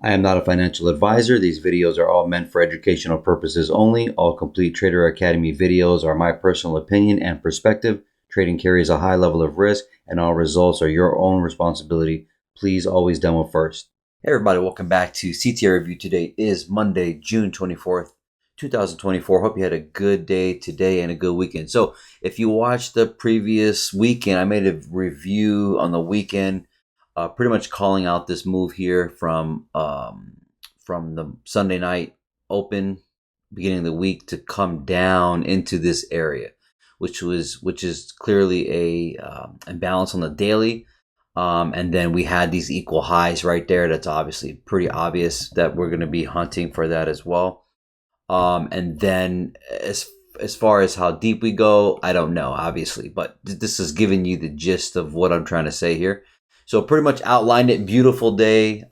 I am not a financial advisor. These videos are all meant for educational purposes only. All complete Trader Academy videos are my personal opinion and perspective. Trading carries a high level of risk, and all results are your own responsibility. Please always demo first. Hey everybody, welcome back to CTA Review. Today is Monday, June 24th, 2024. Hope you had a good day today and a good weekend. So if you watched the previous weekend, I made a review on the weekend, pretty much calling out this move here from the Sunday night open, beginning of the week, to come down into this area, which is clearly a imbalance on the daily. And then we had these equal highs right there. That's obviously pretty obvious that we're going to be hunting for that as well. And then as far as how deep we go, I don't know, obviously, but this is giving you the gist of what I'm trying to say here. So pretty much outlined it. Beautiful day.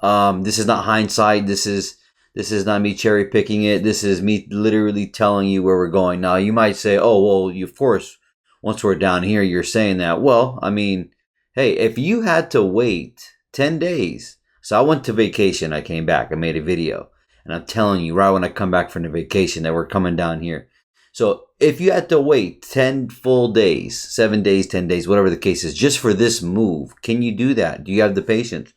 This is not hindsight. This is not me cherry picking it. This is me literally telling you where we're going. Now you might say, "Oh, well, of course, once we're down here, you're saying that." Well, I mean, hey, if you had to wait 10 days, so I went to vacation. I came back. I made a video. And I'm telling you, right when I come back from the vacation, that we're coming down here. So if you had to wait 10 full days, 7 days, 10 days, whatever the case is, just for this move, can you do that? Do you have the patience?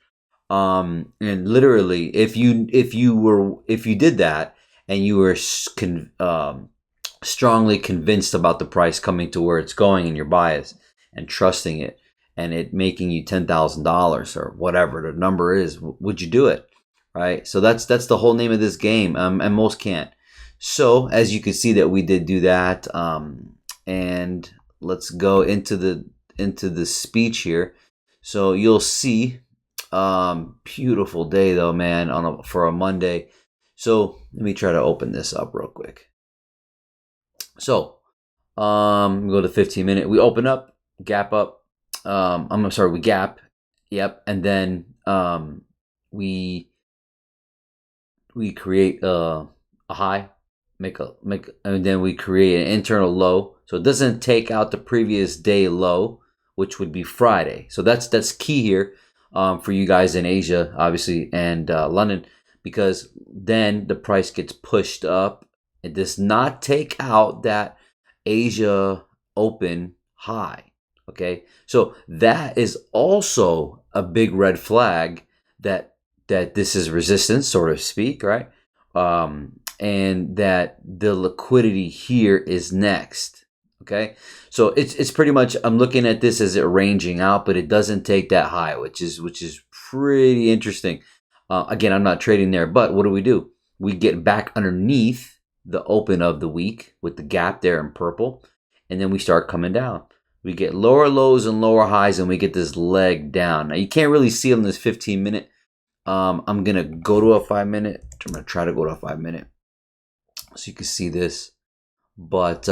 And literally, if you did that and you were strongly convinced about the price coming to where it's going and your bias and trusting it and it making you $10,000 or whatever the number is, would you do it? Right? So that's the whole name of this game, and most can't. So as you can see that we did do that, and let's go into the speech here. So you'll see, beautiful day though, man, for a Monday. So let me try to open this up real quick. So go to 15-minute. We open up, gap up. I'm sorry, we gap. Yep, and then we create a high, and then we create an internal low. So it doesn't take out the previous day low, which would be Friday. So that's key here, for you guys in Asia, obviously, and London, because then the price gets pushed up. It does not take out that Asia open high. Okay, so that is also a big red flag that this is resistance, so to speak, right? And that the liquidity here is next. Okay, so it's pretty much, I'm looking at this as it ranging out, but it doesn't take that high, which is pretty interesting. Again, I'm not trading there, but what do? We get back underneath the open of the week with the gap there in purple, and then we start coming down. We get lower lows and lower highs, and we get this leg down. Now you can't really see on this 15-minute. I'm gonna go to a 5-minute. I'm gonna try to go to a 5-minute so you can see this. But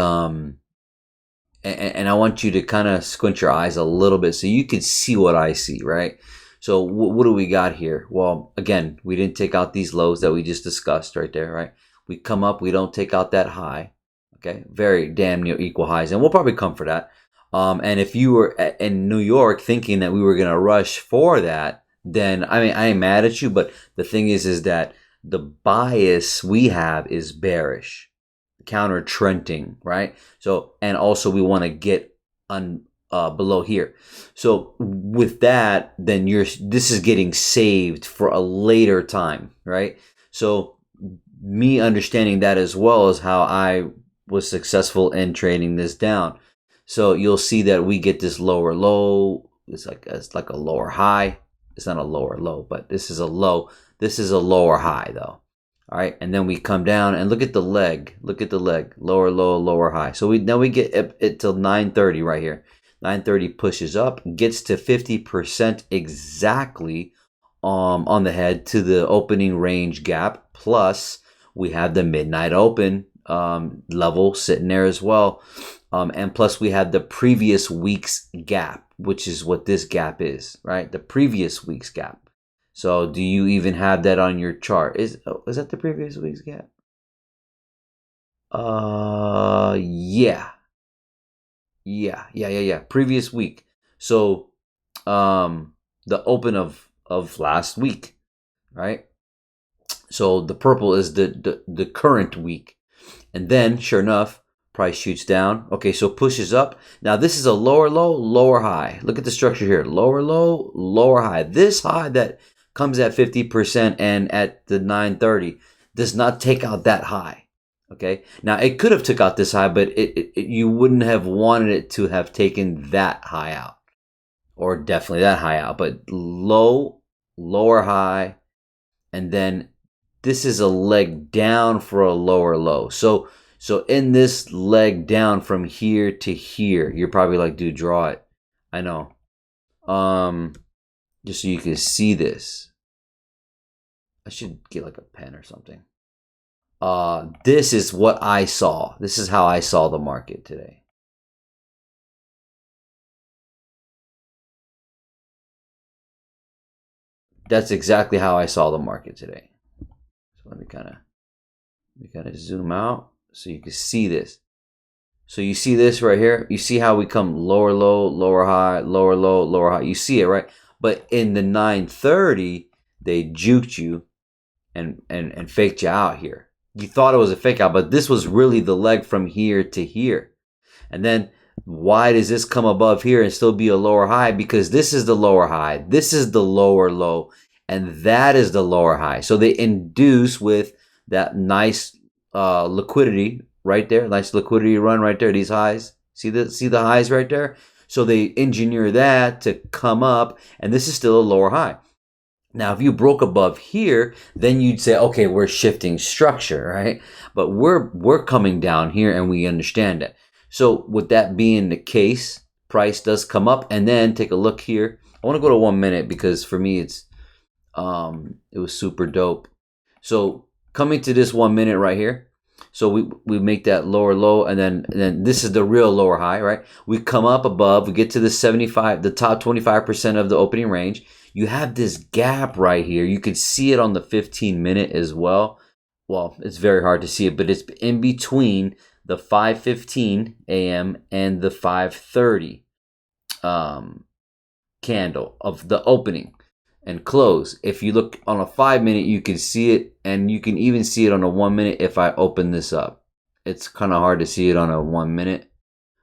and I want you to kind of squint your eyes a little bit so you can see what I see, right? So what do we got here? Well, again, we didn't take out these lows that we just discussed right there, right? We come up, we don't take out that high. Okay, very damn near equal highs, and we'll probably come for that. And if you were in New York thinking that we were gonna rush for that, then I mean, I ain't mad at you, but the thing is that the bias we have is bearish, counter trending, right? So, and also we want to get below here. So with that, then this is getting saved for a later time, right? So me understanding that as well is how I was successful in trading this down. So you'll see that we get this lower low. It's like a lower high. It's not a lower low, but this is a low. This is a lower high though. All right, and then we come down and look at the leg. Look at the leg. Lower low, lower high. So now we get it till 9:30 right here. 9:30 pushes up, gets to 50% exactly on the head to the opening range gap. Plus we have the midnight open level sitting there as well. And plus we have the previous week's gap, which is what this gap is, right? The previous week's gap. So do you even have that on your chart? Is that the previous week's gap? Yeah. Previous week. So the open of last week, right? So the purple is the current week. And then, sure enough, price shoots down. Okay, so pushes up. Now this is a lower low, lower high. Look at the structure here. Lower low, lower high. This high that comes at 50% and at the 930 does not take out that high. Okay, now it could have took out this high, but you wouldn't have wanted it to have taken that high out, or definitely that high out. But low, lower high, and then this is a leg down for a lower low. So in this leg down from here to here, you're probably like, dude, draw it. I know. Just so you can see this. I should get like a pen or something. This is what I saw. This is how I saw the market today. That's exactly how I saw the market today. So let me kind of zoom out so you can see this. So you see this right here. You see how we come lower low, lower high, lower low, lower high. You see it, right? But in the 930, they juked you and faked you out here. You thought it was a fake out, but this was really the leg from here to here. And then why does this come above here and still be a lower high? Because this is the lower high, this is the lower low, and that is the lower high. So they induce with that nice liquidity right there, nice liquidity run right there, these highs. See the highs right there? So they engineer that to come up, and this is still a lower high. Now, if you broke above here, then you'd say, okay, we're shifting structure, right? But we're coming down here, and we understand that. So with that being the case, price does come up, and then take a look here. I want to go to 1 minute because for me it was super dope. So coming to this 1 minute right here. So we make that lower low, and then this is the real lower high, right? We come up above, we get to the 75, the top 25% of the opening range. You have this gap right here. You could see it on the 15-minute as well. Well, it's very hard to see it, but it's in between the 5:15 a.m. and the 5:30 candle of the opening and close. If you look on a 5-minute, you can see it, and you can even see it on a 1 minute if I open this up. It's kind of hard to see it on a 1 minute,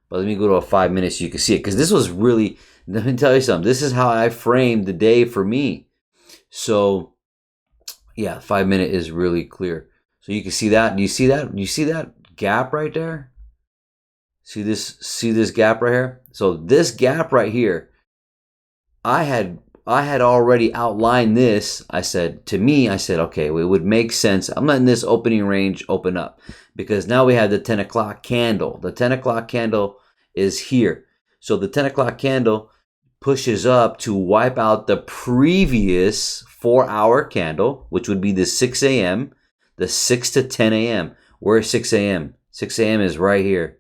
but let me go to a 5 minutes so you can see it, because this was really, let me tell you something, this is how I framed the day for me. So yeah, 5 minute is really clear. So you can see that. Do you see that? Do you see that gap right there? See this gap right here? So this gap right here, I had already outlined this. I said, okay, it would make sense. I'm letting this opening range open up, because now we have the 10 o'clock candle. The 10 o'clock candle is here. So the 10 o'clock candle pushes up to wipe out the previous 4-hour candle, which would be the 6 a.m., the 6 to 10 a.m. Where's 6 a.m.? 6 a.m. is right here.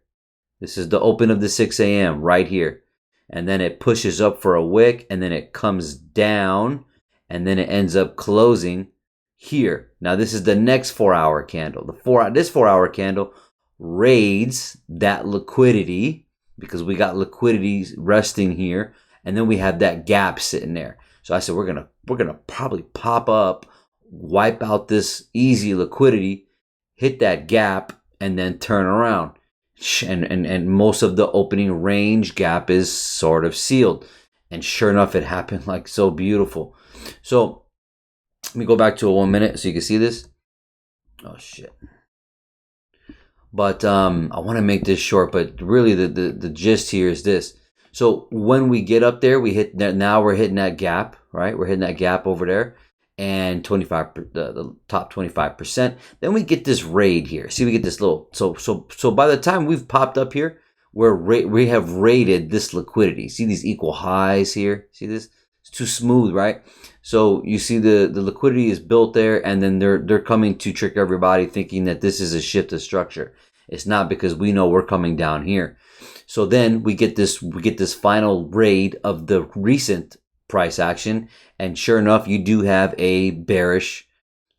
This is the open of the 6 a.m. right here. And then it pushes up for a wick, and then it comes down, and then it ends up closing here. Now this is the next 4-hour candle. This 4-hour candle raids that liquidity, because we got liquidity resting here, and then we have that gap sitting there. So I said we're gonna probably pop up, wipe out this easy liquidity, hit that gap, and then turn around. And most of the opening range gap is sort of sealed. And sure enough, it happened like so beautiful. So let me go back to a 1 minute so you can see this. Oh shit. But I want to make this short, but really the gist here is this. So when we get up there, we hit that. Now we're hitting that gap, right? We're hitting that gap over there, and the top 25%. Then we get this raid here. See, we get this little. So by the time we've popped up here, we have raided this liquidity. See these equal highs here. See this? It's too smooth, right? So you see the liquidity is built there, and then they're coming to trick everybody, thinking that this is a shift of structure. It's not, because we know we're coming down here. So then we get this final raid of the recent price action, and sure enough, you do have a bearish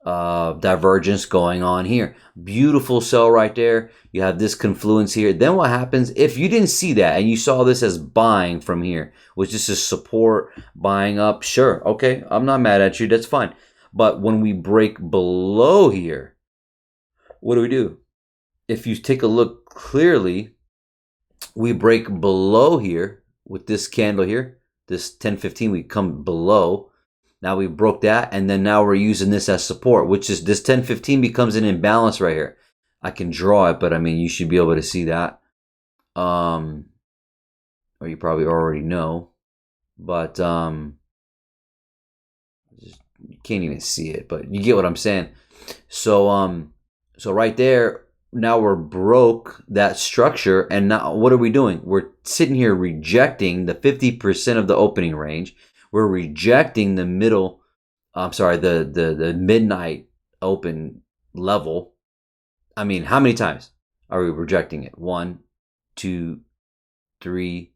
divergence going on here. Beautiful sell right there. You have this confluence here. Then what happens if you didn't see that and you saw this as buying from here, which this is support, buying up? Sure, okay, I'm not mad at you, that's fine. But when we break below here, what do? If you take a look clearly, we break below here with this candle here, this 1015, we come below. Now we broke that, and then now we're using this as support, which is this 1015 becomes an imbalance right here. I can draw it, but I mean, you should be able to see that. Or you probably already know, but you can't even see it, but you get what I'm saying. So so right there, now we're broke that structure, and now what are we doing? We're sitting here rejecting the 50% of the opening range. We're rejecting the middle, I'm sorry, the midnight open level. I mean, how many times are we rejecting it? 1, 2, 3,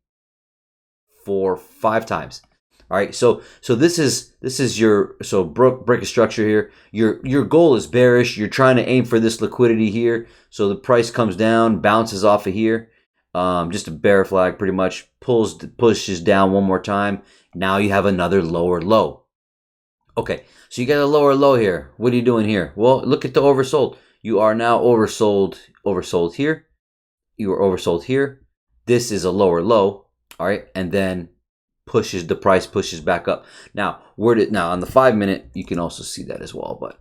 4, 5 times. All right, so this is your break a structure here. Your goal is bearish. You're trying to aim for this liquidity here. So the price comes down, bounces off of here, just a bear flag, pretty much pushes down one more time. Now you have another lower low. Okay, so you got a lower low here. What are you doing here? Well, look at the oversold. You are now oversold here. You are oversold here. This is a lower low. All right, and then the price pushes back up. Now now on the 5-minute you can also see that as well, but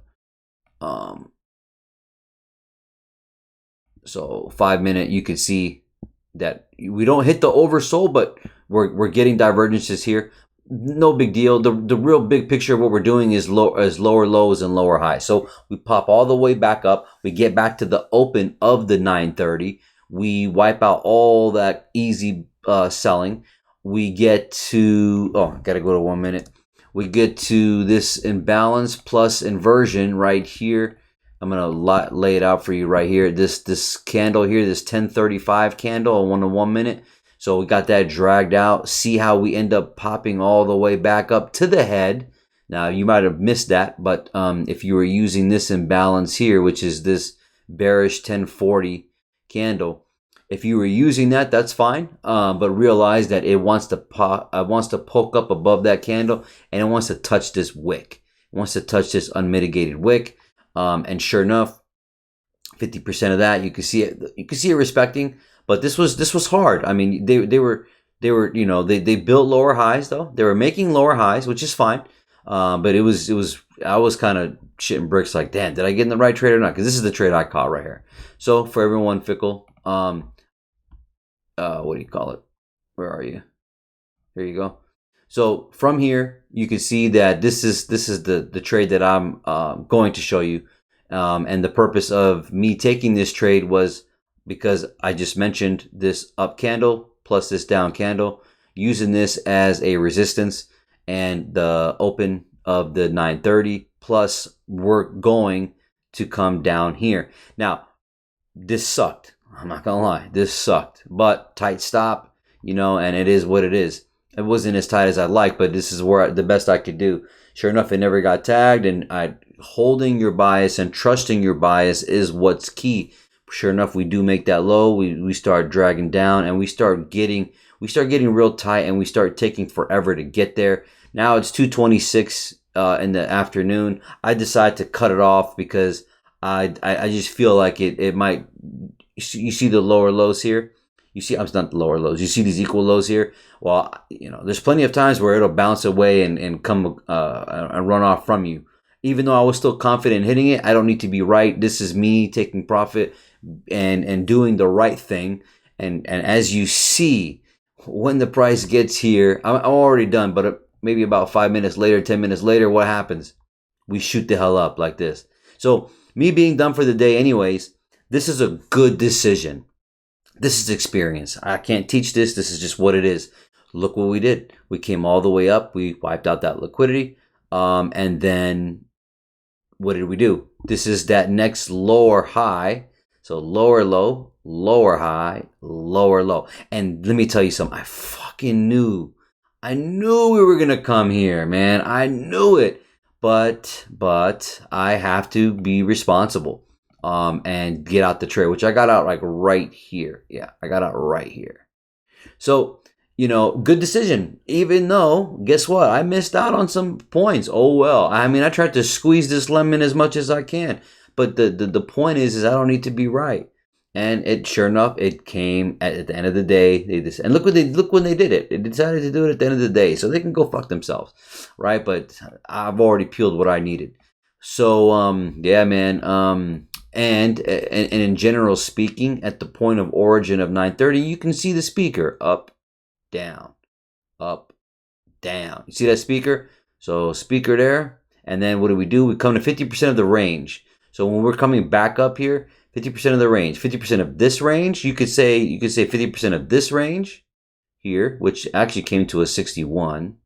so 5-minute you can see that we don't hit the oversold, but we're getting divergences here. No big deal. The real big picture of what we're doing is lower lows and lower highs. So we pop all the way back up. We get back to the open of the 930. We wipe out all that easy selling. We get to, I gotta go to 1 minute. We get to this imbalance plus inversion right here. I'm gonna lay it out for you right here. This candle here, this 1035 candle on 1 minute. So we got that dragged out. See how we end up popping all the way back up to the head. Now you might have missed that, but if you were using this imbalance here, which is this bearish 1040 candle, if you were using that, that's fine. But realize that it wants to poke up above that candle, and it wants to touch this wick. It wants to touch this unmitigated wick. And sure enough, 50% of that, you can see it. You can see it respecting. But this was hard. I mean, they were they built lower highs though. They were making lower highs, which is fine. But it was I was kind of shitting bricks like, damn, did I get in the right trade or not? Because this is the trade I caught right here. So for everyone fickle, what do you call it? Where are you? Here you go. So from here, you can see that this is the trade that I'm going to show you. And the purpose of me taking this trade was because I just mentioned this up candle plus this down candle, using this as a resistance, and the open of the 930, plus we're going to come down here. Now, this sucked. I'm not gonna lie, this sucked, but tight stop, and it is what it is. It wasn't as tight as I'd like, but this is where the best I could do. Sure enough, it never got tagged, and holding your bias and trusting your bias is what's key. Sure enough, we do make that low. We start dragging down, and we start getting real tight, and we start taking forever to get there. Now it's 2:26 in the afternoon. I decide to cut it off because I just feel like it might. You see the lower lows here. You see, I'm not the lower lows. You see these equal lows here. Well, there's plenty of times where it'll bounce away and come and run off from you. Even though I was still confident in hitting it, I don't need to be right. This is me taking profit and doing the right thing. And as you see, when the price gets here, I'm already done, but maybe about 5 minutes later, 10 minutes later, what happens? We shoot the hell up like this. So me being done for the day anyways, this is a good decision. This is experience. I can't teach this. This is just what it is. Look what we did. We came all the way up. We wiped out that liquidity. And then what did we do? This is that next lower high. So lower low, lower high, lower low. And let me tell you something. I fucking knew. I knew we were going to come here, man. I knew it. But I have to be responsible. And get out the trade, which I got out like right here. Yeah, I got out right here. So good decision. Even though, guess what? I missed out on some points. Oh well. I mean, I tried to squeeze this lemon as much as I can, but the point is I don't need to be right. And it, sure enough, it came at the end of the day. They just, and look when they did it. They decided to do it at the end of the day, so they can go fuck themselves, right? But I've already peeled what I needed. So yeah, man. And in general speaking, at the point of origin of 9:30, you can see the speaker up, down, up, down. You see that speaker? So speaker there. And then what do? We come to 50% of the range. So when we're coming back up here, 50% of the range, 50% of this range, you could say 50% of this range here, which actually came to a 61.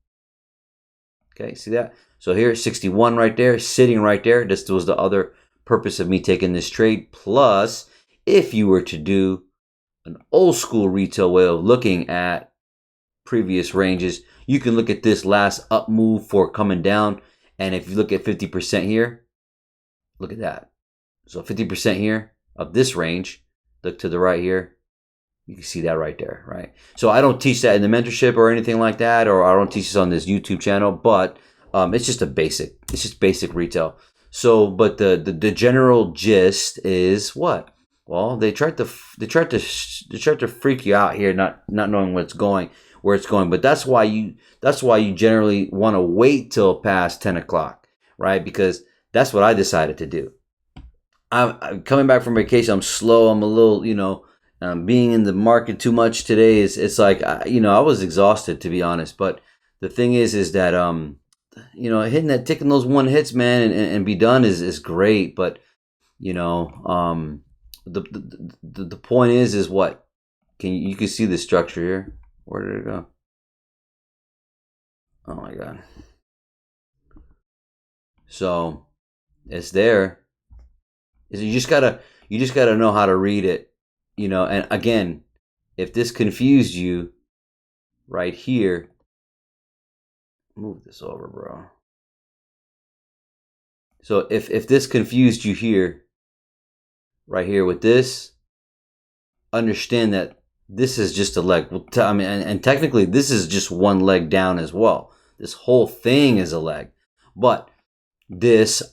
Okay, see that? So here, 61 right there, sitting right there. This was the other purpose of me taking this trade. Plus, if you were to do an old school retail way of looking at previous ranges, you can look at this last up move for coming down. And if you look at 50% here, look at that. So 50% here of this range, look to the right here. You can see that right there, right? So I don't teach that in the mentorship or anything like that, or I don't teach this on this YouTube channel, but it's just basic retail. So, but the general gist is what? Well, they tried to freak you out here, not knowing where it's going. But that's why you generally want to wait till past 10 o'clock, right? Because that's what I decided to do. I'm coming back from vacation. I'm slow. I'm a little, being in the market too much today it's like, I was exhausted, to be honest. But the thing is that, hitting that, taking those one hits, man, and be done is great. But, the point is what? You can see the structure here. Where did it go? Oh my God. So it's there. You just gotta know how to read it, and again, if this confused you right here, move this over, bro. So if this confused you here, right here with this, understand that this is just a leg. I mean, and technically this is just one leg down as well. This whole thing is a leg. But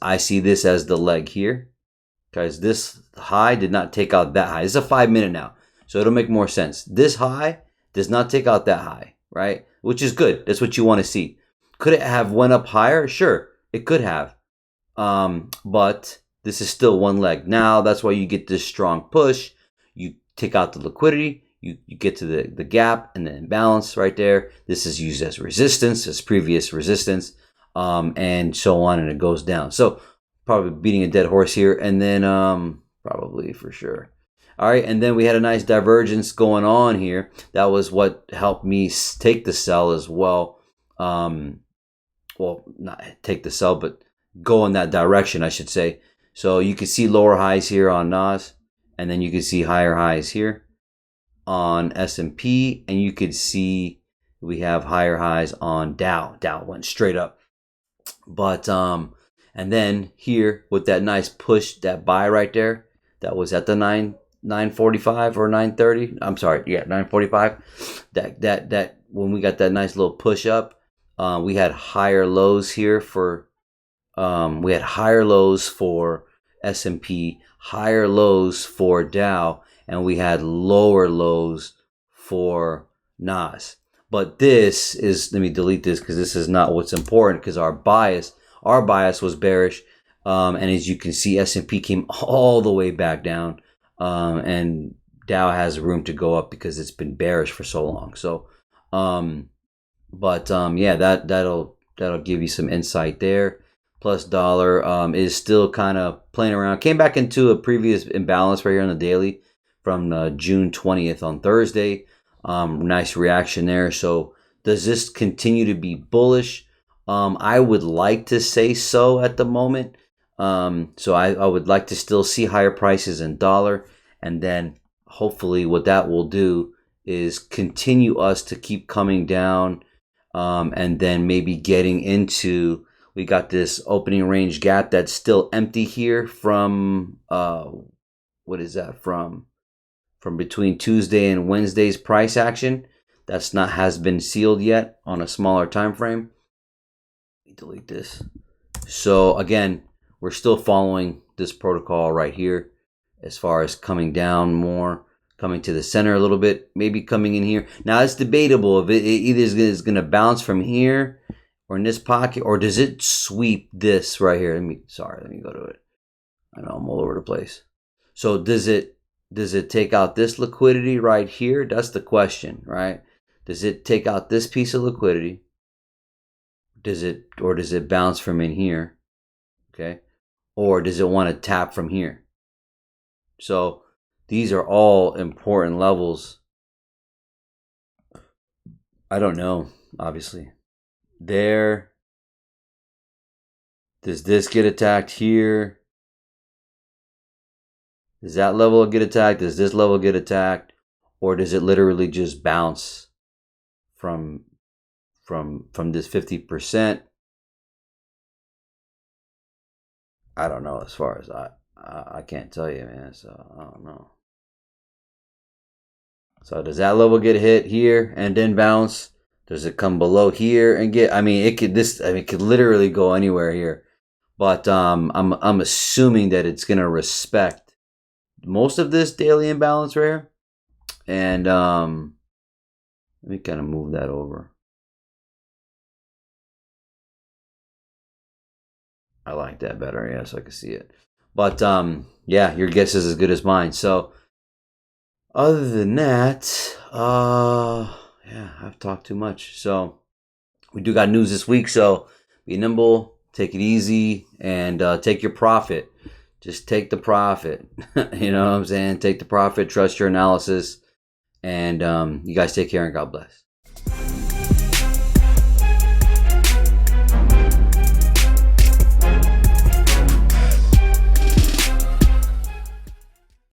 I see this as the leg here. Guys, this high did not take out that high. It's a 5 minute now. So it'll make more sense. This high does not take out that high, right? Which is good. That's what you want to see. Could it have went up higher? Sure, it could have. But this is still one leg. Now that's why you get this strong push. You take out the liquidity. You get to the gap and the imbalance right there. This is used as resistance, as previous resistance, and so on, and it goes down. So probably beating a dead horse here, and then probably for sure. All right, and then we had a nice divergence going on here. That was what helped me take the sell as well. Well, not take the sell, but go in that direction, I should say. So you can see lower highs here on NAS, and then you can see higher highs here on S&P, and you could see we have higher highs on Dow. Dow went straight up. But and then here with that nice push, that buy right there, that was at the 945 or 930. I'm sorry, yeah, 945. That when we got that nice little push up, we had higher lows here for S&P, higher lows for Dow, and we had lower lows for NAS. But this is, let me delete this because this is not what's important, because our bias was bearish, and as you can see, S&P came all the way back down, and Dow has room to go up because it's been bearish for so long. So, yeah, that'll give you some insight there. Plus dollar is still kind of playing around. Came back into a previous imbalance right here on the daily from June 20th on Thursday. Nice reaction there. So does this continue to be bullish? I would like to say so at the moment. So I would like to still see higher prices in dollar, and then hopefully what that will do is continue us to keep coming down, and then maybe getting into, we got this opening range gap that's still empty here from what is that, from between Tuesday and Wednesday's price action. That's not has been sealed yet on a smaller time frame. Let me delete this. So again, we're still following this protocol right here as far as coming down more, coming to the center a little bit, maybe coming in here. Now it's debatable if it either is going to bounce from here or in this pocket, or does it sweep this right here? Let me go to it. I know I'm all over the place. So does it take out this liquidity right here? That's the question, right? Does it take out this piece of liquidity? Does it bounce from in here? Okay. Or does it want to tap from here? So these are all important levels. I don't know, obviously. There. Does this get attacked here? Does that level get attacked? Does this level get attacked? Or does it literally just bounce from this 50%? I don't know. As far as I can't tell you, man. So I don't know. So does that level get hit here and then bounce? Does it come below here and get? I mean, it could literally go anywhere here. But I'm assuming that it's gonna respect most of this daily imbalance right here. And let me kind of move that over. I like that better, yeah, so I can see it. But yeah, your guess is as good as mine. So other than that, yeah, I've talked too much. So we do got news this week, so be nimble, take it easy, and take your profit. Just take the profit. You know what I'm saying? Take the profit, trust your analysis, and you guys take care and God bless.